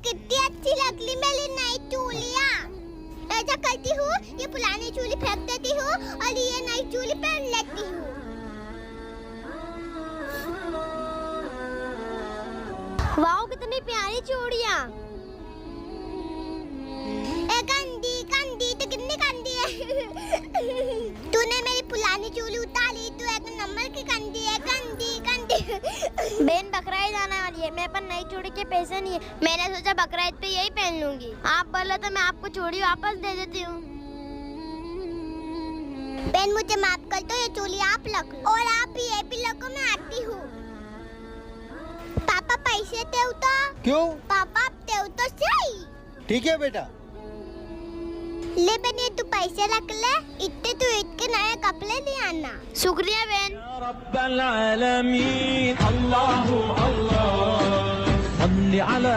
कितनी अच्छी लगती मेरी नई चूड़ियाँ। ऐसा करती हूँ, ये पुरानी चूड़ी फेंक देती हूँ और ये नई चूड़ी पहन लेती हूँ। वाओ, कितनी प्यारी चूड़ियाँ। गंदी गंदी तो कितनी गंदी है। तूने मेरी पुरानी चूड़ी उतारी, तू एक नंबर की गंदी है, गंदी गंदी। बहन बकराईद आने वाली है, मेरे पास नई चूड़ी के पैसे नहीं है। मैंने सोचा बकराईद पे यही पहन लूंगी। आप बोले तो मैं आपको चूड़ी वापस दे देती हूँ। बहन मुझे माफ कर दो, ये चूड़ी आप रख लो और आप ये भी रखो, मैं आती हूँ। पापा पैसे दे तो। क्यों? पापा आप दे तो सही। ठीक है बेटा। ले बने, तू पैसे रख ले, इतने तू इतने नए कपड़े ले आना। शुक्रिया बहन। या रब्बल आलमीन, अल्लाहु अल्लाह, सल्ली अला